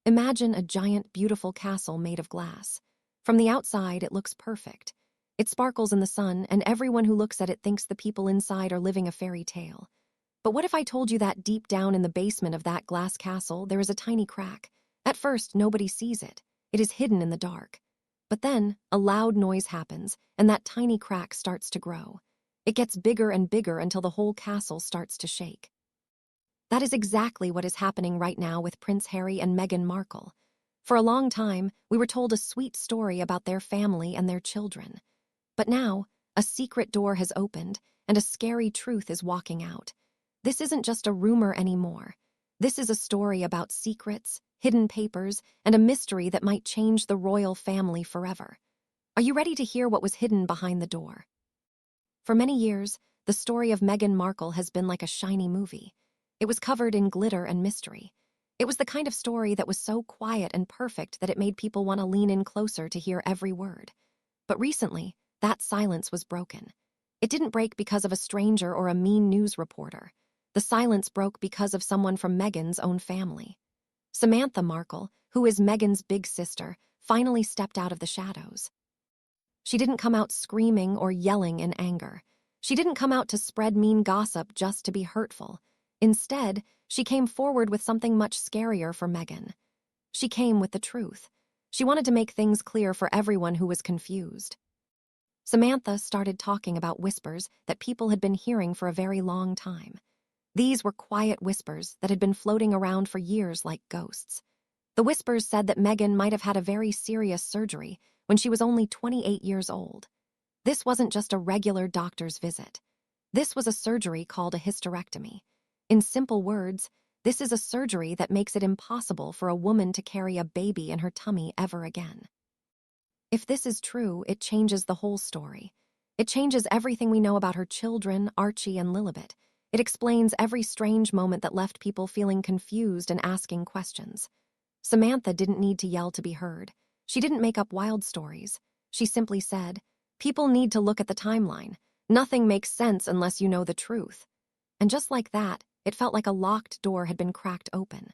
Imagine a giant, beautiful castle made of glass. From the outside, it looks perfect. It sparkles in the sun, and everyone who looks at it thinks the people inside are living a fairy tale. But what if I told you that deep down in the basement of that glass castle, there is a tiny crack? At first, nobody sees it. It is hidden in the dark. But then, a loud noise happens, and that tiny crack starts to grow. It gets bigger and bigger until the whole castle starts to shake. That is exactly what is happening right now with Prince Harry and Meghan Markle. For a long time, we were told a sweet story about their family and their children. But now, a secret door has opened, and a scary truth is walking out. This isn't just a rumor anymore. This is a story about secrets, hidden papers, and a mystery that might change the royal family forever. Are you ready to hear what was hidden behind the door? For many years, the story of Meghan Markle has been like a shiny movie. It was covered in glitter and mystery. It was the kind of story that was so quiet and perfect that it made people want to lean in closer to hear every word. But recently, that silence was broken. It didn't break because of a stranger or a mean news reporter. The silence broke because of someone from Meghan's own family. Samantha Markle, who is Meghan's big sister, finally stepped out of the shadows. She didn't come out screaming or yelling in anger. She didn't come out to spread mean gossip just to be hurtful. Instead, she came forward with something much scarier for Meghan. She came with the truth. She wanted to make things clear for everyone who was confused. Samantha started talking about whispers that people had been hearing for a very long time. These were quiet whispers that had been floating around for years like ghosts. The whispers said that Meghan might have had a very serious surgery when she was only 28 years old. This wasn't just a regular doctor's visit. This was a surgery called a hysterectomy. In simple words, this is a surgery that makes it impossible for a woman to carry a baby in her tummy ever again. If this is true, it changes the whole story. It changes everything we know about her children, Archie and Lilibet. It explains every strange moment that left people feeling confused and asking questions. Samantha didn't need to yell to be heard. She didn't make up wild stories. She simply said, "People need to look at the timeline. Nothing makes sense unless you know the truth." And just like that, it felt like a locked door had been cracked open.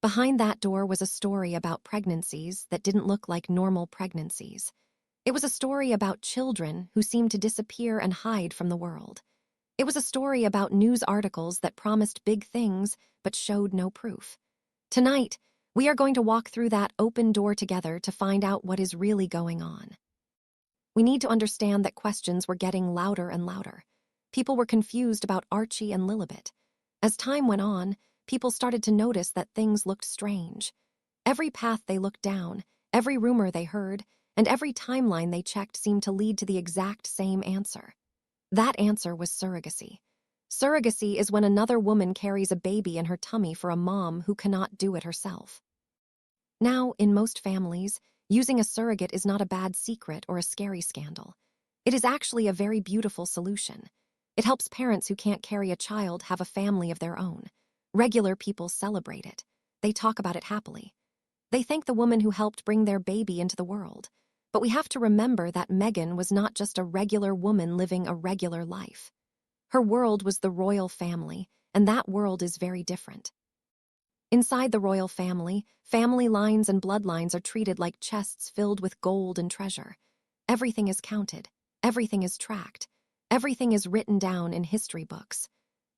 Behind that door was a story about pregnancies that didn't look like normal pregnancies. It was a story about children who seemed to disappear and hide from the world. It was a story about news articles that promised big things but showed no proof. Tonight, we are going to walk through that open door together to find out what is really going on. We need to understand that questions were getting louder and louder. People were confused about Archie and Lilibet. As time went on, people started to notice that things looked strange. Every path they looked down, every rumor they heard, and every timeline they checked seemed to lead to the exact same answer. That answer was surrogacy. Surrogacy is when another woman carries a baby in her tummy for a mom who cannot do it herself. Now, in most families, using a surrogate is not a bad secret or a scary scandal. It is actually a very beautiful solution. It helps parents who can't carry a child have a family of their own. Regular people celebrate it. They talk about it happily. They thank the woman who helped bring their baby into the world. But we have to remember that Meghan was not just a regular woman living a regular life. Her world was the royal family, and that world is very different. Inside the royal family, family lines and bloodlines are treated like chests filled with gold and treasure. Everything is counted. Everything is tracked. Everything is written down in history books.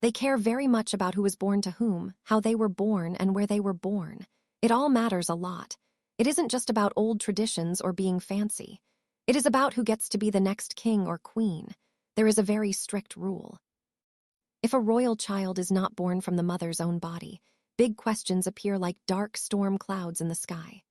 They care very much about who was born to whom, how they were born, and where they were born. It all matters a lot. It isn't just about old traditions or being fancy. It is about who gets to be the next king or queen. There is a very strict rule. If a royal child is not born from the mother's own body, big questions appear like dark storm clouds in the sky.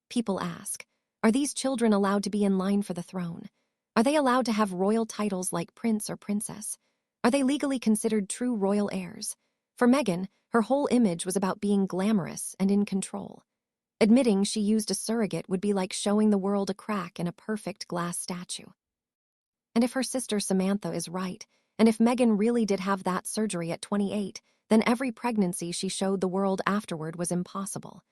People ask, are these children allowed to be in line for the throne? Are they allowed to have royal titles like prince or princess? Are they legally considered true royal heirs? For Meghan, her whole image was about being glamorous and in control. Admitting she used a surrogate would be like showing the world a crack in a perfect glass statue. And if her sister Samantha is right, and if Meghan really did have that surgery at 28, then every pregnancy she showed the world afterward was impossible.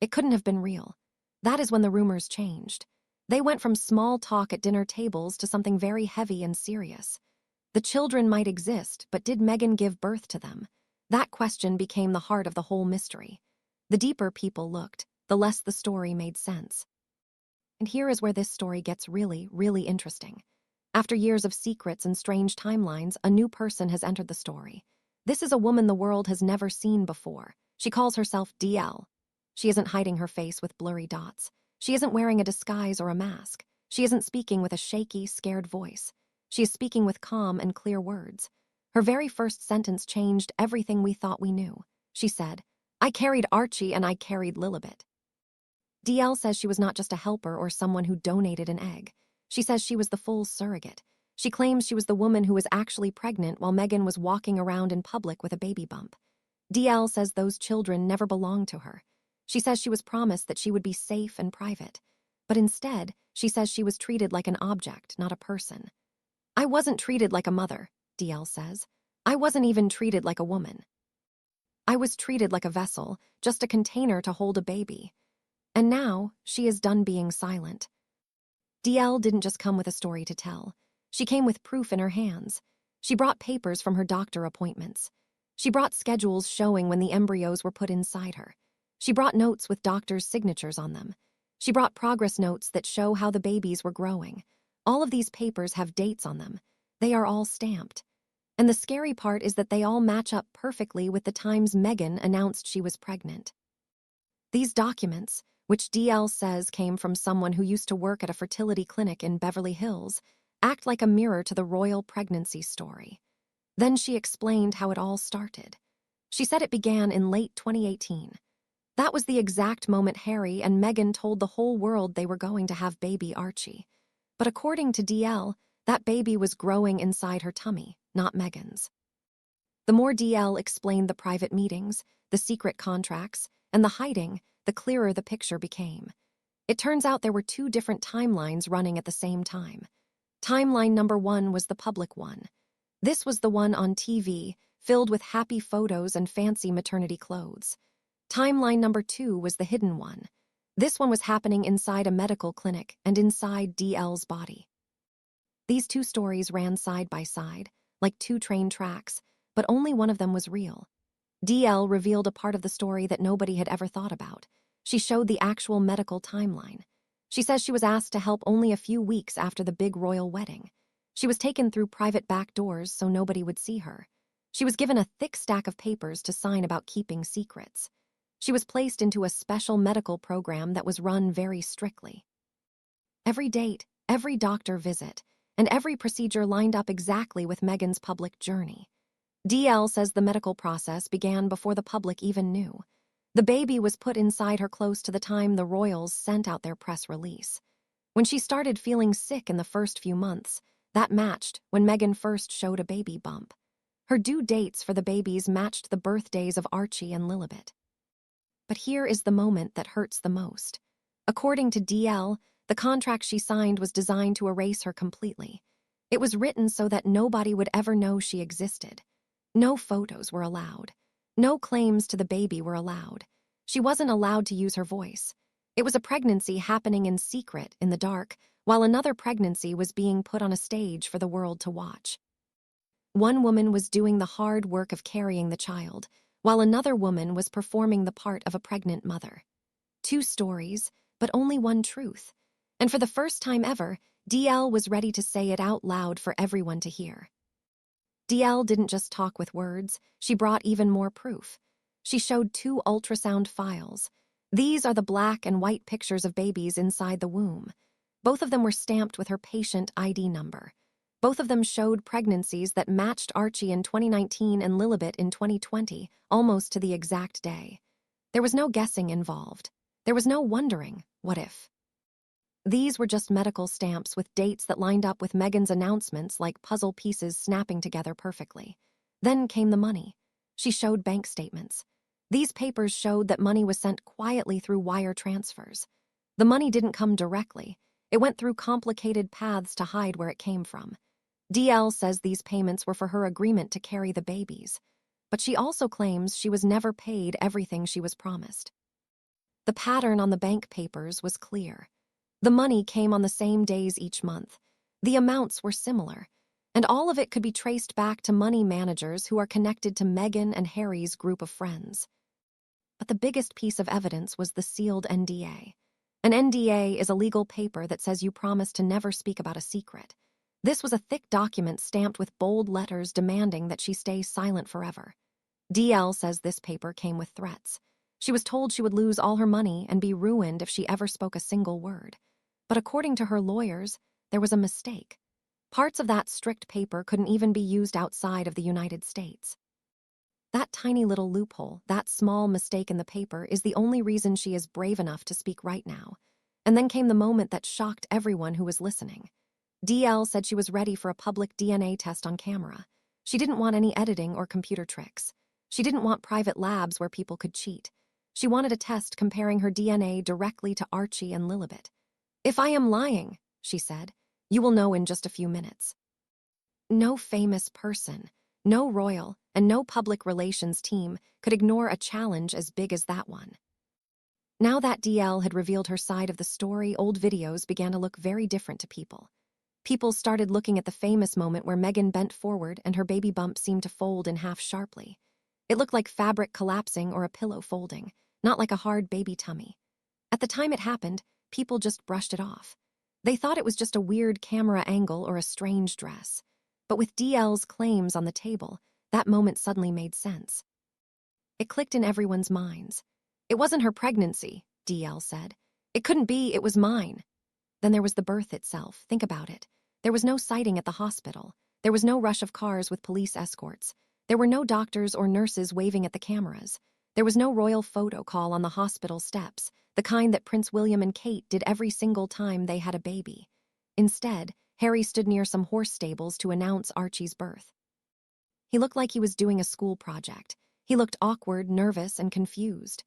It couldn't have been real. That is when the rumors changed. They went from small talk at dinner tables to something very heavy and serious. The children might exist, but did Meghan give birth to them? That question became the heart of the whole mystery. The deeper people looked, the less the story made sense. And here is where this story gets really, really interesting. After years of secrets and strange timelines, a new person has entered the story. This is a woman the world has never seen before. She calls herself DL. She isn't hiding her face with blurry dots. She isn't wearing a disguise or a mask. She isn't speaking with a shaky, scared voice. She is speaking with calm and clear words. Her very first sentence changed everything we thought we knew. She said, "I carried Archie and I carried Lilibet." DL says she was not just a helper or someone who donated an egg. She says she was the full surrogate. She claims she was the woman who was actually pregnant while Meghan was walking around in public with a baby bump. DL says those children never belonged to her. She says she was promised that she would be safe and private. But instead, she says she was treated like an object, not a person. "I wasn't treated like a mother," DL says. "I wasn't even treated like a woman. I was treated like a vessel, just a container to hold a baby." And now, she is done being silent. DL didn't just come with a story to tell. She came with proof in her hands. She brought papers from her doctor appointments. She brought schedules showing when the embryos were put inside her. She brought notes with doctors' signatures on them. She brought progress notes that show how the babies were growing. All of these papers have dates on them. They are all stamped. And the scary part is that they all match up perfectly with the times Meghan announced she was pregnant. These documents, which DL says came from someone who used to work at a fertility clinic in Beverly Hills, act like a mirror to the royal pregnancy story. Then she explained how it all started. She said it began in late 2018. That was the exact moment Harry and Meghan told the whole world they were going to have baby Archie. But according to DL, that baby was growing inside her tummy, not Meghan's. The more DL explained the private meetings, the secret contracts, and the hiding, the clearer the picture became. It turns out there were two different timelines running at the same time. Timeline number 1 was the public one. This was the one on TV, filled with happy photos and fancy maternity clothes. Timeline number 2 was the hidden one. This one was happening inside a medical clinic and inside DL's body. These two stories ran side by side, like two train tracks, but only one of them was real. DL revealed a part of the story that nobody had ever thought about. She showed the actual medical timeline. She says she was asked to help only a few weeks after the big royal wedding. She was taken through private back doors so nobody would see her. She was given a thick stack of papers to sign about keeping secrets. She was placed into a special medical program that was run very strictly. Every date, every doctor visit, and every procedure lined up exactly with Meghan's public journey. DL says the medical process began before the public even knew. The baby was put inside her close to the time the royals sent out their press release. When she started feeling sick in the first few months, that matched when Meghan first showed a baby bump. Her due dates for the babies matched the birthdays of Archie and Lilibet. But here is the moment that hurts the most. According to DL, the contract she signed was designed to erase her completely. It was written so that nobody would ever know she existed. No photos were allowed. No claims to the baby were allowed. She wasn't allowed to use her voice. It was a pregnancy happening in secret, in the dark, while another pregnancy was being put on a stage for the world to watch. One woman was doing the hard work of carrying the child, while another woman was performing the part of a pregnant mother. Two stories, but only one truth. And for the first time ever, DL was ready to say it out loud for everyone to hear. DL didn't just talk with words, she brought even more proof. She showed 2 ultrasound files. These are the black and white pictures of babies inside the womb. Both of them were stamped with her patient ID number. Both of them showed pregnancies that matched Archie in 2019 and Lilibet in 2020, almost to the exact day. There was no guessing involved. There was no wondering, what if? These were just medical stamps with dates that lined up with Meghan's announcements like puzzle pieces snapping together perfectly. Then came the money. She showed bank statements. These papers showed that money was sent quietly through wire transfers. The money didn't come directly. It went through complicated paths to hide where it came from. DL says these payments were for her agreement to carry the babies. But she also claims she was never paid everything she was promised. The pattern on the bank papers was clear. The money came on the same days each month. The amounts were similar, and all of it could be traced back to money managers who are connected to Meghan and Harry's group of friends. But the biggest piece of evidence was the sealed NDA. An NDA is a legal paper that says you promise to never speak about a secret. This was a thick document stamped with bold letters demanding that she stay silent forever. DL says this paper came with threats. She was told she would lose all her money and be ruined if she ever spoke a single word. But according to her lawyers, there was a mistake. Parts of that strict paper couldn't even be used outside of the United States. That tiny little loophole, that small mistake in the paper, is the only reason she is brave enough to speak right now. And then came the moment that shocked everyone who was listening. DL said she was ready for a public DNA test on camera. She didn't want any editing or computer tricks. She didn't want private labs where people could cheat. She wanted a test comparing her DNA directly to Archie and Lilibet. "If I am lying," she said, "you will know in just a few minutes." No famous person, no royal, and no public relations team could ignore a challenge as big as that one. Now that DL had revealed her side of the story, old videos began to look very different to people. People started looking at the famous moment where Meghan bent forward and her baby bump seemed to fold in half sharply. It looked like fabric collapsing or a pillow folding, not like a hard baby tummy. At the time it happened, people just brushed it off. They thought it was just a weird camera angle or a strange dress. But with DL's claims on the table, that moment suddenly made sense. It clicked in everyone's minds. "It wasn't her pregnancy," DL said. "It couldn't be, it was mine." Then there was the birth itself. Think about it. There was no sighting at the hospital. There was no rush of cars with police escorts. There were no doctors or nurses waving at the cameras. There was no royal photo call on the hospital steps, the kind that Prince William and Kate did every single time they had a baby. Instead, Harry stood near some horse stables to announce Archie's birth. He looked like he was doing a school project. He looked awkward, nervous, and confused.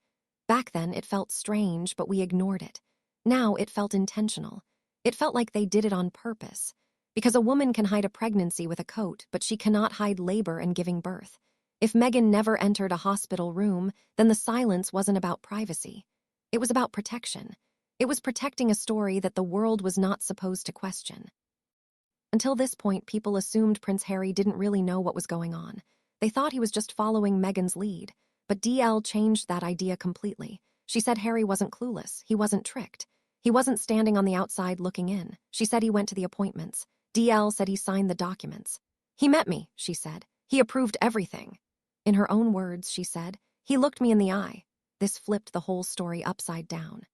Back then, it felt strange, but we ignored it. Now, it felt intentional. It felt like they did it on purpose. Because a woman can hide a pregnancy with a coat, but she cannot hide labor and giving birth. If Meghan never entered a hospital room, then the silence wasn't about privacy. It was about protection. It was protecting a story that the world was not supposed to question. Until this point, people assumed Prince Harry didn't really know what was going on. They thought he was just following Meghan's lead. But DL changed that idea completely. She said Harry wasn't clueless. He wasn't tricked. He wasn't standing on the outside looking in. She said he went to the appointments. DL said he signed the documents. "He met me," she said. "He approved everything." In her own words, she said, "He looked me in the eye." This flipped the whole story upside down.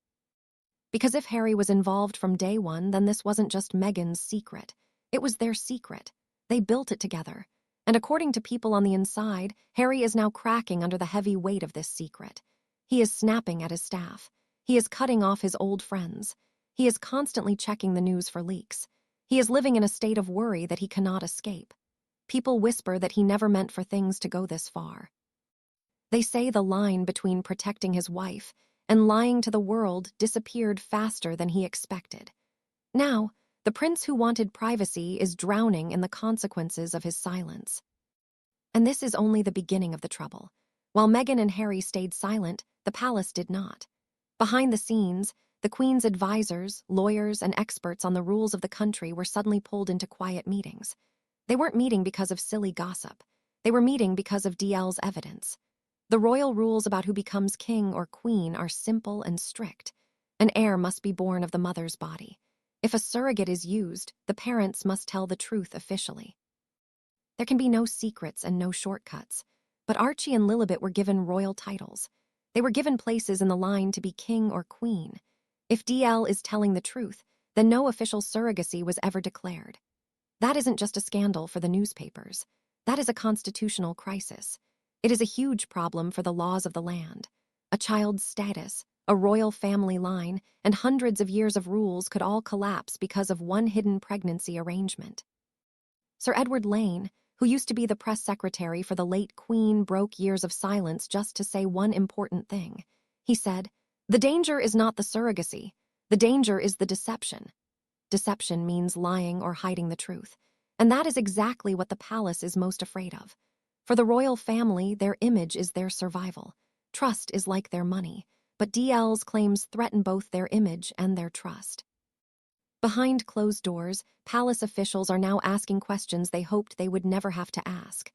Because if Harry was involved from day one, then this wasn't just Meghan's secret. It was their secret. They built it together. And according to people on the inside, Harry is now cracking under the heavy weight of this secret. He is snapping at his staff. He is cutting off his old friends. He is constantly checking the news for leaks. He is living in a state of worry that he cannot escape. People whisper that he never meant for things to go this far. They say the line between protecting his wife and lying to the world disappeared faster than he expected. Now, the prince who wanted privacy is drowning in the consequences of his silence. And this is only the beginning of the trouble. While Meghan and Harry stayed silent, the palace did not. Behind the scenes, the Queen's advisors, lawyers, and experts on the rules of the country were suddenly pulled into quiet meetings. They weren't meeting because of silly gossip. They were meeting because of DL's evidence. The royal rules about who becomes king or queen are simple and strict. An heir must be born of the mother's body. If a surrogate is used, the parents must tell the truth officially. There can be no secrets and no shortcuts. But Archie and Lilibet were given royal titles. They were given places in the line to be king or queen. If DL is telling the truth, then no official surrogacy was ever declared. That isn't just a scandal for the newspapers. That is a constitutional crisis. It is a huge problem for the laws of the land. A child's status, a royal family line, and hundreds of years of rules could all collapse because of one hidden pregnancy arrangement. Sir Edward Lane, who used to be the press secretary for the late Queen, broke years of silence just to say one important thing. He said, "The danger is not the surrogacy. The danger is the deception." Deception means lying or hiding the truth. And that is exactly what the palace is most afraid of. For the royal family, their image is their survival. Trust is like their money. But DL's claims threaten both their image and their trust. Behind closed doors, palace officials are now asking questions they hoped they would never have to ask.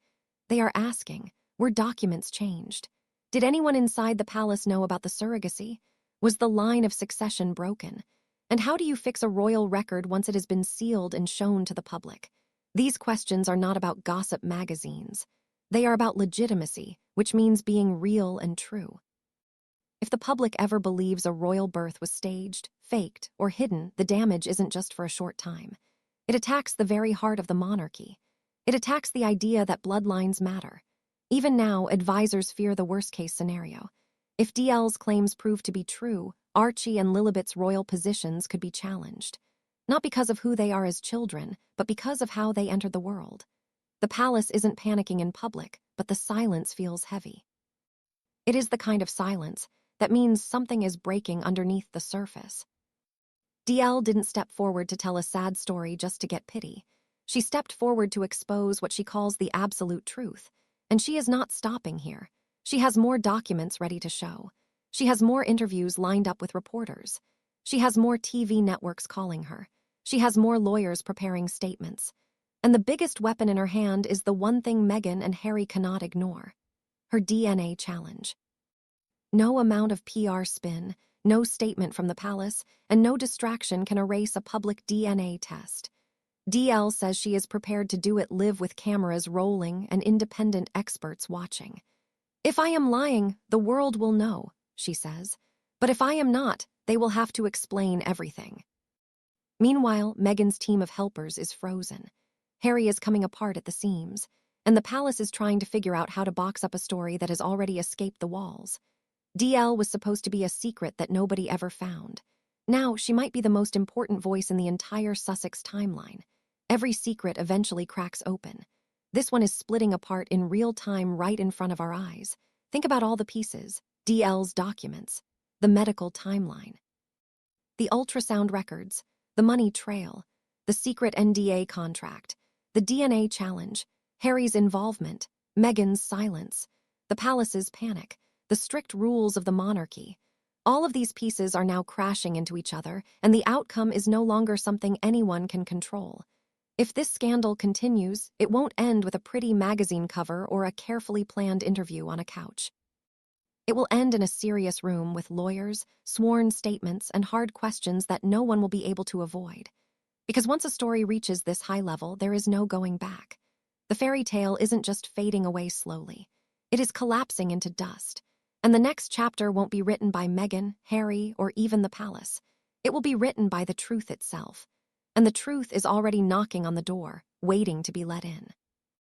They are asking, were documents changed? Did anyone inside the palace know about the surrogacy? Was the line of succession broken? And how do you fix a royal record once it has been sealed and shown to the public? These questions are not about gossip magazines. They are about legitimacy, which means being real and true. If the public ever believes a royal birth was staged, faked, or hidden, the damage isn't just for a short time. It attacks the very heart of the monarchy. It attacks the idea that bloodlines matter. Even now, advisors fear the worst-case scenario. If DL's claims prove to be true, Archie and Lilibet's royal positions could be challenged. Not because of who they are as children, but because of how they entered the world. The palace isn't panicking in public, but the silence feels heavy. It is the kind of silence that means something is breaking underneath the surface. DL didn't step forward to tell a sad story just to get pity. She stepped forward to expose what she calls the absolute truth. And she is not stopping here. She has more documents ready to show. She has more interviews lined up with reporters. She has more TV networks calling her. She has more lawyers preparing statements. And the biggest weapon in her hand is the one thing Meghan and Harry cannot ignore: her DNA challenge. No amount of PR spin, no statement from the palace, and no distraction can erase a public DNA test. DL says she is prepared to do it live with cameras rolling and independent experts watching. If I am lying, the world will know, she says. But if I am not, they will have to explain everything. Meanwhile, Meghan's team of helpers is frozen. Harry is coming apart at the seams, and the palace is trying to figure out how to box up a story that has already escaped the walls. DL was supposed to be a secret that nobody ever found. Now, she might be the most important voice in the entire Sussex timeline. Every secret eventually cracks open. This one is splitting apart in real time right in front of our eyes. Think about all the pieces: DL's documents, the medical timeline, the ultrasound records, the money trail, the secret NDA contract, the DNA challenge, Harry's involvement, Meghan's silence, the palace's panic, the strict rules of the monarchy. All of these pieces are now crashing into each other, and the outcome is no longer something anyone can control. If this scandal continues, it won't end with a pretty magazine cover or a carefully planned interview on a couch. It will end in a serious room with lawyers, sworn statements, and hard questions that no one will be able to avoid. Because once a story reaches this high level, there is no going back. The fairy tale isn't just fading away slowly. It is collapsing into dust. And the next chapter won't be written by Meghan, Harry, or even the palace. It will be written by the truth itself. And the truth is already knocking on the door, waiting to be let in.